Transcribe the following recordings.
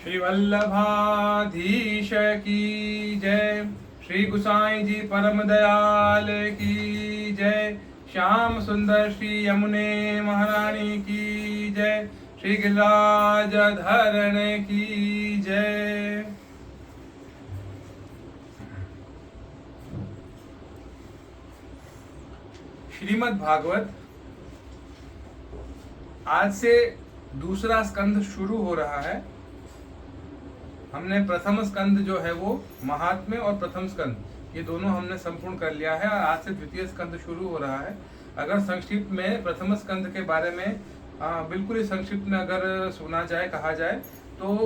श्री वल्लभाधीश की जय। श्री गुसाई जी परम दयाल की जय। श्याम सुंदर श्री यमुने महारानी की जय। श्री गिरिराज धरण की जय। श्रीमद् भागवत आज से दूसरा स्कंद शुरू हो रहा है। हमने प्रथम स्कंद जो है वो महात्म्य और प्रथम स्कंद ये दोनों हमने संपूर्ण कर लिया है और आज से द्वितीय स्कंद शुरू हो रहा है। अगर संक्षिप्त में प्रथम स्कंद के बारे में बिल्कुल ही संक्षिप्त में अगर सुना जाए कहा जाए तो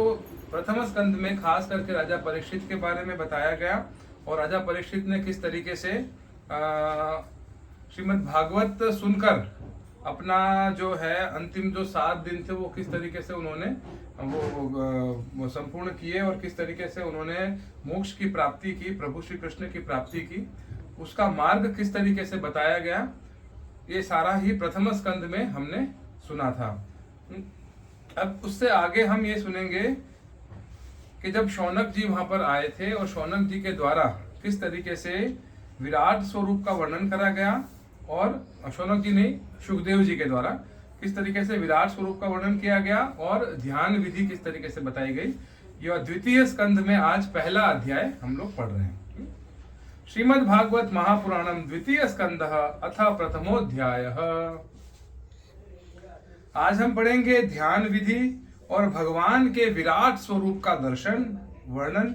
प्रथम स्कंद में खास करके राजा परीक्षित के बारे में बताया गया और राजा परीक्षित ने किस तरीके से श्रीमद् भागवत सुनकर अपना जो है अंतिम जो 7 दिन थे वो किस तरीके से उन्होंने वो संपूर्ण किए और किस तरीके से उन्होंने मोक्ष की प्राप्ति की, प्रभु श्री कृष्ण की प्राप्ति की, उसका मार्ग किस तरीके से बताया गया, ये सारा ही प्रथम स्कंद में हमने सुना था। अब उससे आगे हम ये सुनेंगे कि जब शौनक जी वहां पर आए थे और शौनक जी के द्वारा किस तरीके से विराट स्वरूप का वर्णन करा गया और शौनक जी नहीं सुखदेव जी के द्वारा किस तरीके से विराट स्वरूप का वर्णन किया गया और ध्यान विधि किस तरीके से बताई गई। यह द्वितीय स्कंद में आज पहला अध्याय हम लोग पढ़ रहे हैं। श्रीमद् भागवत महापुराणम द्वितीय स्कंद अथ प्रथमोध्याय। आज हम पढ़ेंगे ध्यान विधि और भगवान के विराट स्वरूप का दर्शन वर्णन।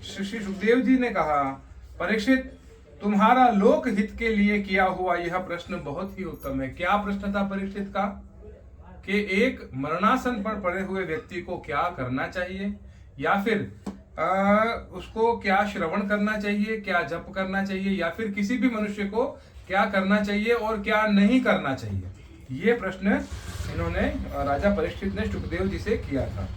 श्री सुखदेव जी ने कहा, परीक्षित, तुम्हारा लोक हित के लिए किया हुआ यह प्रश्न बहुत ही उत्तम है। क्या प्रश्न था परीक्षित का कि एक मरणासन पर पड़े हुए व्यक्ति को क्या करना चाहिए या फिर उसको क्या श्रवण करना चाहिए, क्या जप करना चाहिए या फिर किसी भी मनुष्य को क्या करना चाहिए और क्या नहीं करना चाहिए। ये प्रश्न इन्होंने राजा परीक्षित ने सुखदेव जी से किया था।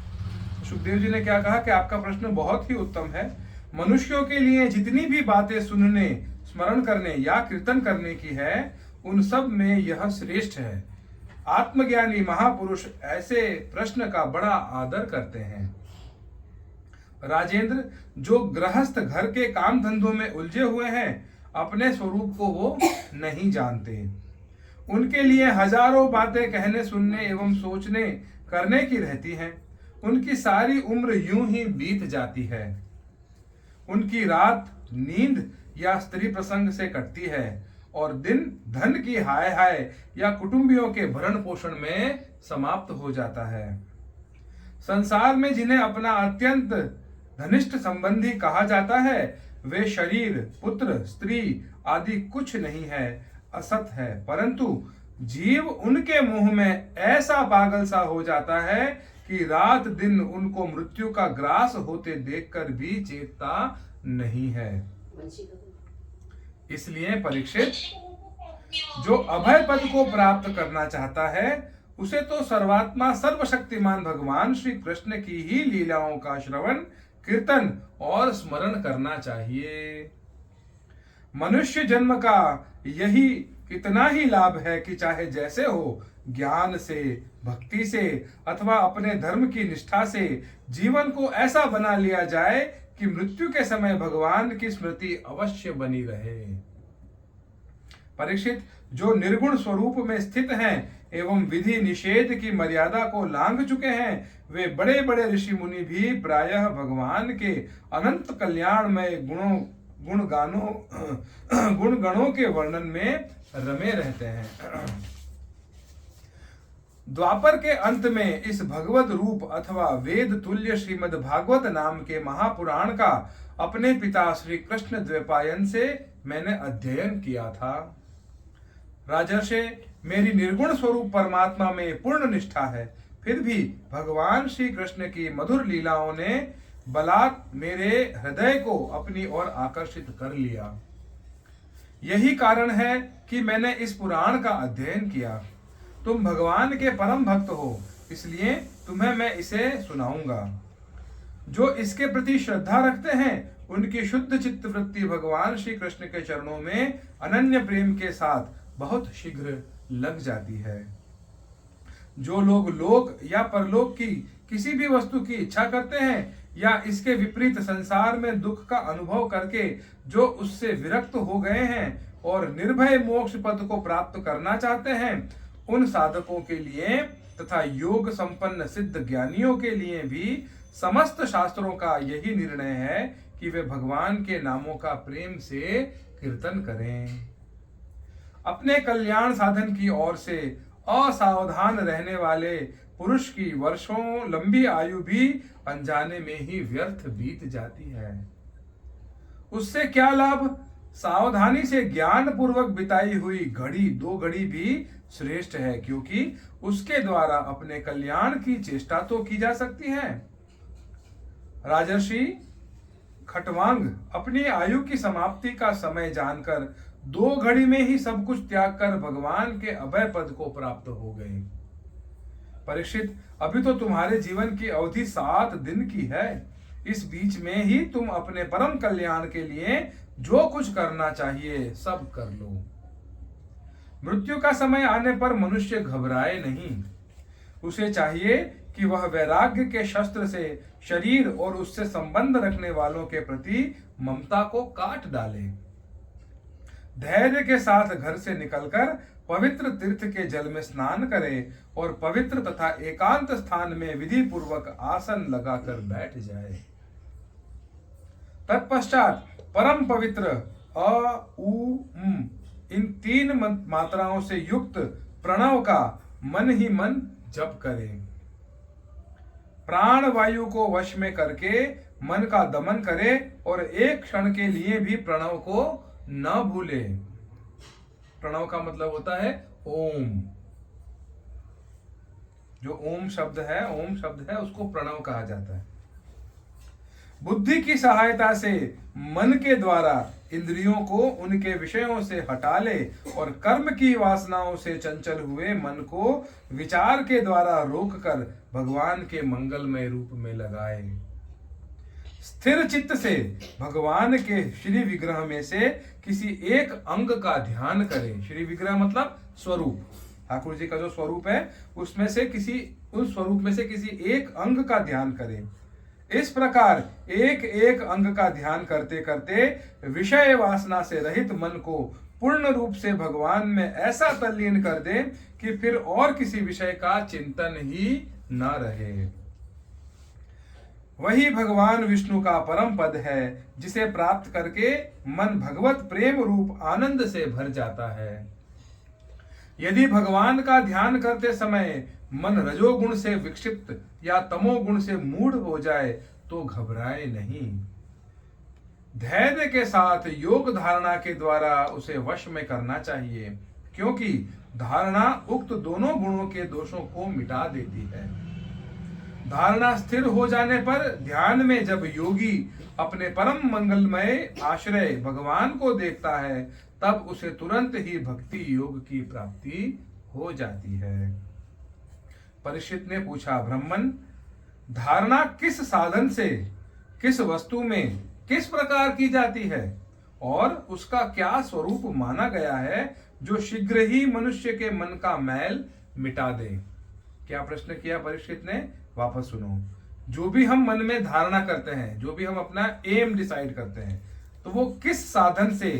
सुखदेव जी ने क्या कहा कि आपका प्रश्न बहुत ही उत्तम है। मनुष्यों के लिए जितनी भी बातें सुनने, स्मरण करने या कीर्तन करने की है उन सब में यह श्रेष्ठ है। आत्मज्ञानी महापुरुष ऐसे प्रश्न का बड़ा आदर करते हैं। राजेंद्र, जो गृहस्थ घर के काम धंधों में उलझे हुए हैं अपने स्वरूप को वो नहीं जानते। उनके लिए हजारों बातें कहने, सुनने एवं सोचने करने की रहती हैं। उनकी सारी उम्र यूं ही बीत जाती है। उनकी रात नींद या स्त्री प्रसंग से कटती है और दिन धन की हाय हाय या कुटुंबियों के भरण पोषण में समाप्त हो जाता है। संसार में जिन्हें अपना अत्यंत घनिष्ठ संबंधी कहा जाता है वे शरीर, पुत्र, स्त्री आदि कुछ नहीं है, असत है। परंतु जीव उनके मुंह में ऐसा पागल सा हो जाता है कि रात दिन उनको मृत्यु का ग्रास होते देखकर भी चेतता नहीं है। इसलिए परीक्षित, जो अभय पद को प्राप्त करना चाहता है उसे तो सर्वात्मा सर्वशक्तिमान भगवान श्री कृष्ण की ही लीलाओं का श्रवण, कीर्तन और स्मरण करना चाहिए। मनुष्य जन्म का यही इतना ही लाभ है कि चाहे जैसे हो, ज्ञान से, भक्ति से अथवा अपने धर्म की निष्ठा से जीवन को ऐसा बना लिया जाए कि मृत्यु के समय भगवान की स्मृति अवश्य बनी रहे। परीक्षित, जो निर्गुण स्वरूप में स्थित हैं एवं विधि निषेध की मर्यादा को लांघ चुके हैं वे बड़े बड़े ऋषि मुनि भी प्रायः भगवान के अनंत कल्याणमय गुण गणों के वर्णन में रमे रहते हैं। द्वापर के अंत में इस भगवत रूप अथवा वेद तुल्य श्रीमद् भागवत नाम के महापुराण का अपने पिता श्री कृष्ण द्वैपायन से मैंने अध्ययन किया था। राजर्षे, मेरी निर्गुण स्वरूप परमात्मा में पूर्ण निष्ठा है, फिर भी भगवान श्री कृष्ण की मधुर लीलाओं ने बलात् मेरे हृदय को अपनी ओर आकर्षित कर लिया। यही कारण है कि मैंने इस पुराण का अध्ययन किया। तुम भगवान के परम भक्त हो, इसलिए तुम्हें मैं इसे सुनाऊंगा। जो इसके प्रति श्रद्धा रखते हैं उनकी शुद्ध चित्त वृत्ति भगवान श्री कृष्ण के चरणों में अनन्य प्रेम के साथ बहुत शीघ्र लग जाती है। जो लोग लोक या परलोक की किसी भी वस्तु की इच्छा करते हैं या इसके विपरीत संसार में दुख का अनुभव करके जो उससे विरक्त हो गए हैं और निर्भय मोक्ष पद को प्राप्त करना चाहते हैं, उन साधकों के लिए तथा योग संपन्न सिद्ध ज्ञानियों के लिए भी समस्त शास्त्रों का यही निर्णय है कि वे भगवान के नामों का प्रेम से कीर्तन करें। अपने कल्याण साधन की ओर से असावधान रहने वाले पुरुष की वर्षों लंबी आयु भी अनजाने में ही व्यर्थ बीत जाती है। उससे क्या लाभ? सावधानी से ज्ञान पूर्वक बिताई हुई घड़ी 2 घड़ी भी श्रेष्ठ है, क्योंकि उसके द्वारा अपने कल्याण की चेष्टा तो की जा सकती है। राजर्षि खटवांग अपनी आयु की समाप्ति का समय जानकर 2 घड़ी में ही सब कुछ त्याग कर भगवान के अभय पद को प्राप्त हो गए। परीक्षित, अभी तो तुम्हारे जीवन की अवधि 7 दिन की है। इस बीच में ही तुम अपने परम कल्याण के लिए जो कुछ करना चाहिए सब कर लो। मृत्यु का समय आने पर मनुष्य घबराए नहीं। उसे चाहिए कि वह वैराग्य के शस्त्र से शरीर और उससे संबंध रखने वालों के प्रति ममता को काट डाले। धैर्य के साथ घर से निकलकर पवित्र तीर्थ के जल में स्नान करे और पवित्र तथा एकांत स्थान में विधि पूर्वक आसन लगाकर बैठ जाए। तत्पश्चात परम पवित्र अ उ म इन 3 मात्राओं से युक्त प्रणव का मन ही मन जप करे। प्राण वायु को वश में करके मन का दमन करे और एक क्षण के लिए भी प्रणव को न भूले। प्रणव का मतलब होता है ओम। जो ओम शब्द है उसको प्रणव कहा जाता है। बुद्धि की सहायता से मन के द्वारा इंद्रियों को उनके विषयों से हटा ले और कर्म की वासनाओं से चंचल हुए मन को विचार के द्वारा रोककर भगवान के मंगलमय रूप में लगाए। स्थिर चित्त से भगवान के श्री विग्रह में से किसी एक अंग का ध्यान करें। श्री विग्रह मतलब स्वरूप, ठाकुर जी का जो स्वरूप है उसमें से उस स्वरूप में से किसी एक अंग का ध्यान करें। इस प्रकार एक एक अंग का ध्यान करते करते विषय वासना से रहित मन को पूर्ण रूप से भगवान में ऐसा तल्लीन कर दे कि फिर और किसी विषय का चिंतन ही न रहे। वही भगवान विष्णु का परम पद है, जिसे प्राप्त करके मन भगवत प्रेम रूप आनंद से भर जाता है। यदि भगवान का ध्यान करते समय मन रजोगुण से विक्षिप्त या तमोगुण से मूढ़ हो जाए तो घबराए नहीं। धैर्य के साथ योग धारणा के द्वारा उसे वश में करना चाहिए, क्योंकि धारणा उक्त दोनों गुणों के दोषों को मिटा देती है। धारणा स्थिर हो जाने पर ध्यान में जब योगी अपने परम मंगलमय आश्रय भगवान को देखता है, तब उसे तुरंत ही भक्ति योग की प्राप्ति हो जाती है। परीक्षित ने पूछा, ब्राह्मण, धारणा किस साधन से किस वस्तु में किस प्रकार की जाती है और उसका क्या स्वरूप माना गया है जो शीघ्र ही मनुष्य के मन का मैल मिटा दे? क्या प्रश्न किया परीक्षित ने? वापस सुनो। जो भी हम मन में धारणा करते हैं, जो भी हम अपना एम डिसाइड करते हैं, तो वो किस साधन से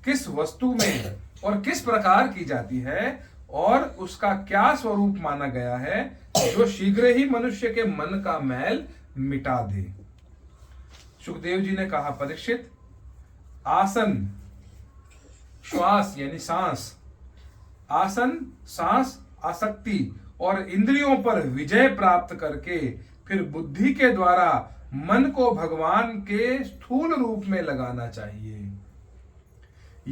किस वस्तु में और किस प्रकार की जाती है और उसका क्या स्वरूप माना गया है जो शीघ्र ही मनुष्य के मन का मैल मिटा दे। सुखदेव जी ने कहा, परीक्षित, आसन श्वास यानी सांस, आसन सांस आसक्ति और इंद्रियों पर विजय प्राप्त करके फिर बुद्धि के द्वारा मन को भगवान के स्थूल रूप में लगाना चाहिए।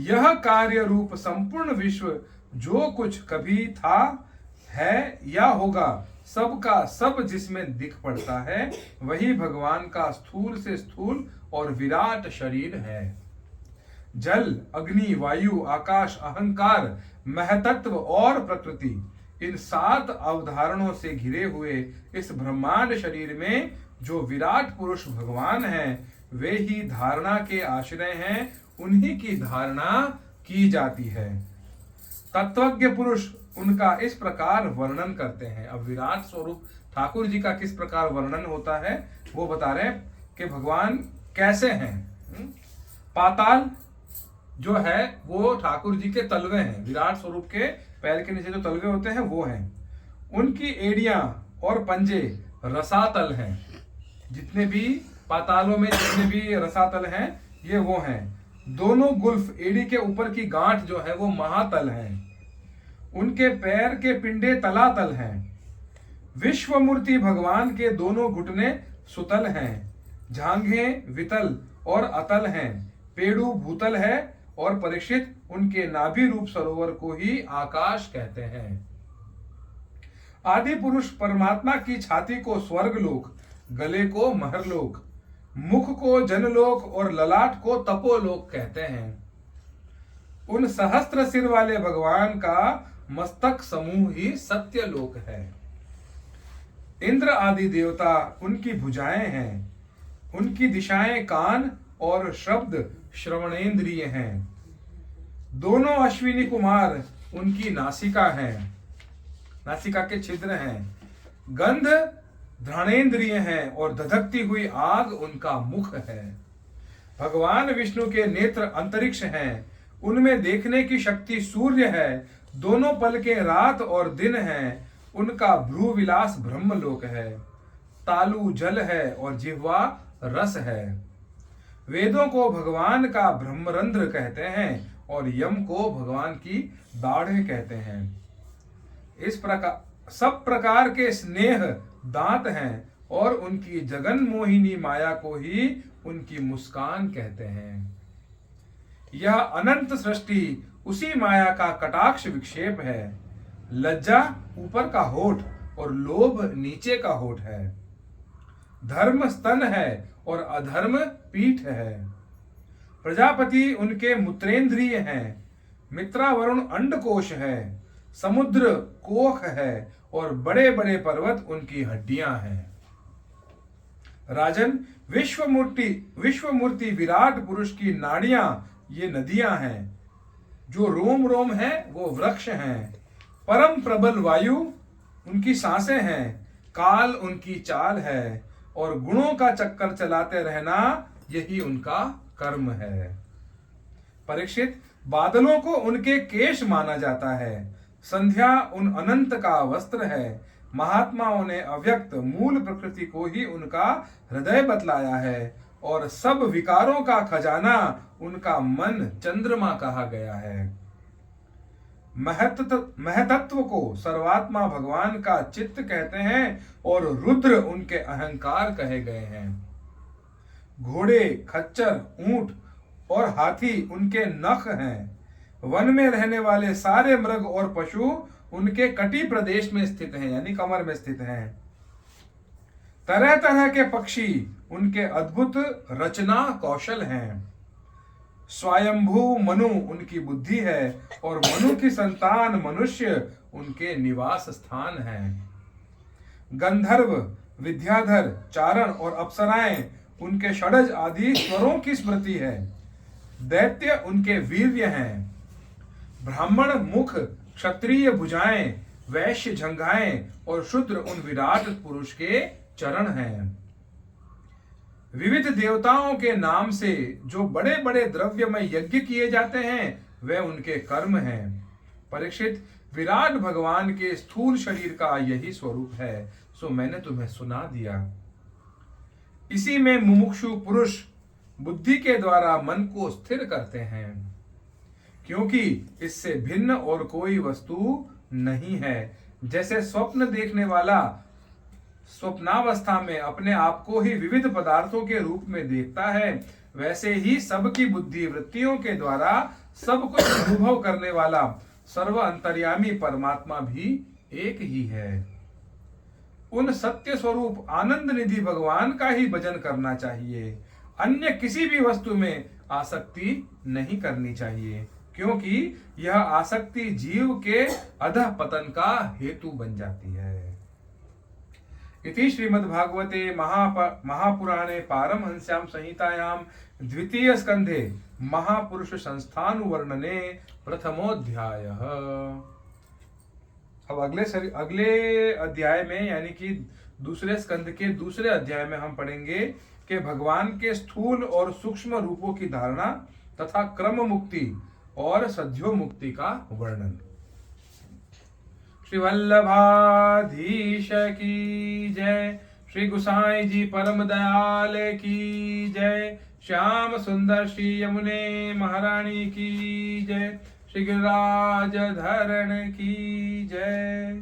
यह कार्य रूप संपूर्ण विश्व जो कुछ कभी था, है या होगा, सब का सब जिसमें दिख पड़ता है, वही भगवान का स्थूल से स्थूल और विराट शरीर है। जल, अग्नि, वायु, आकाश, अहंकार, महतत्व और प्रकृति, इन 7 अवधारणों से घिरे हुए इस ब्रह्मांड शरीर में जो विराट पुरुष भगवान हैं, वे ही धारणा के आश्रय हैं, उन्हीं की धारणा की जाती है। तत्वज्ञ पुरुष उनका इस प्रकार वर्णन करते हैं। अब विराट स्वरूप ठाकुर जी का किस प्रकार वर्णन होता है वो बता रहे हैं कि भगवान कैसे हैं। पाताल जो है वो ठाकुर जी के तलवे हैं। विराट स्वरूप के पैर के नीचे जो तलवे होते हैं वो हैं। उनकी एड़ियां और पंजे रसातल हैं। जितने भी पातालों में जितने भी रसातल हैं ये वो हैं। दोनों गुल्फ एड़ी के ऊपर की गांठ जो है वो महातल हैं। उनके पैर के पिंडे तलातल हैं। विश्वमूर्ति भगवान के दोनों घुटने सुतल हैं। जांघे वितल और अतल हैं। पेड़ू भूतल है और परीक्षित उनके नाभि रूप सरोवर को ही आकाश कहते हैं। आदि पुरुष परमात्मा की छाती को स्वर्गलोक, गले को महरलोक, मुख को जनलोक और ललाट को तपोलोक कहते हैं। उन सहस्त्र सिर वाले भगवान का मस्तक समूह ही सत्यलोक है। इंद्र आदि देवता उनकी भुजाएं हैं। उनकी दिशाएं कान और शब्द श्रवणेंद्रिय हैं। दोनों अश्विनी कुमार उनकी नासिका हैं, नासिका के छिद्र हैं। गंध घ्राणेंद्रिय हैं और धधकती हुई आग उनका मुख है। भगवान विष्णु के नेत्र अंतरिक्ष हैं। उनमें देखने की शक्ति सूर्य है। दोनों पलकें रात और दिन हैं। उनका भ्रू विलास ब्रह्मलोक है। तालु जल है और जिह्वा रस है। वेदों को भगवान का ब्रह्मरंध्र कहते हैं और यम को भगवान की दाढ़ें कहते हैं। इस प्रकार सब प्रकार के स्नेह दांत हैं और उनकी जगन मोहिनी माया को ही उनकी मुस्कान कहते हैं। यह अनंत सृष्टि उसी माया का कटाक्ष विक्षेप है। लज्जा ऊपर का होठ और लोभ नीचे का होठ है। धर्म स्तन है और अधर्म पीठ है। प्रजापति उनके मूत्रेंद्रिय हैं। मित्रावरुण अंडकोश है। समुद्र कोख है और बड़े बड़े पर्वत उनकी हड्डियां हैं। राजन, विश्वमूर्ति विराट पुरुष की नाड़ियां ये नदियां हैं। जो रोम रोम है वो वृक्ष हैं। परम प्रबल वायु उनकी सांसें हैं। काल उनकी चाल है और गुणों का चक्कर चलाते रहना यही उनका कर्म है। परीक्षित, बादलों को उनके केश माना जाता है। संध्या उन अनंत का वस्त्र है। महात्माओं ने अव्यक्त मूल प्रकृति को ही उनका हृदय बतलाया है और सब विकारों का खजाना उनका मन चंद्रमा कहा गया है। महतत्व को सर्वात्मा भगवान का चित्त कहते हैं और रुद्र उनके अहंकार कहे गए हैं। घोड़े, खच्चर, ऊंट और हाथी उनके नख हैं। वन में रहने वाले सारे मृग और पशु उनके कटी प्रदेश में स्थित हैं, यानी कमर में स्थित हैं। तरह तरह के पक्षी उनके अद्भुत रचना कौशल हैं। स्वयंभू मनु उनकी बुद्धि है और मनु की संतान मनुष्य उनके निवास स्थान है। गंधर्व, विद्याधर, चारण और अप्सराएं उनके षडज आदि स्वरों की स्मृति है। दैत्य उनके वीर्य हैं। ब्राह्मण मुख, क्षत्रिय भुजाएं, वैश्य जंघाएं और शूद्र उन विराट पुरुष के चरण हैं। विविध देवताओं के नाम से जो बड़े बड़े द्रव्यमय यज्ञ किए जाते हैं वे उनके कर्म हैं। परीक्षित, विराट भगवान के स्थूल शरीर का यही स्वरूप है, सो मैंने तुम्हें सुना दिया। इसी में मुमुक्षु पुरुष बुद्धि के द्वारा मन को स्थिर करते हैं, क्योंकि इससे भिन्न और कोई वस्तु नहीं है। जैसे स्वप्न देखने वाला स्वप्नावस्था में अपने आप को ही विविध पदार्थों के रूप में देखता है, वैसे ही सबकी बुद्धि वृत्तियों के द्वारा सब कुछ अनुभव करने वाला सर्व अंतर्यामी परमात्मा भी एक ही है। उन सत्य स्वरूप आनंद निधि भगवान का ही भजन करना चाहिए। अन्य किसी भी वस्तु में आसक्ति नहीं करनी चाहिए, क्योंकि यह आसक्ति जीव के अधः पतन का हेतु बन जाती है। इति श्रीमद्भागवते महापुराणे पारमहंस्यां संहितायां द्वितीय स्कंधे महापुरुष संस्थानुवर्णने प्रथमोऽध्यायः। अब अगले अध्याय में यानी कि दूसरे स्कंद के दूसरे अध्याय में हम पढ़ेंगे कि भगवान के स्थूल और सूक्ष्म रूपों की धारणा तथा क्रम मुक्ति और सद्यो मुक्ति का वर्णन। श्री वल्लभाधीश की जय। श्री गुसाई जी परम दयाल की जय। श्याम सुंदर श्री यमुने महारानी की जय। श्री गिरिराज धरण की जय।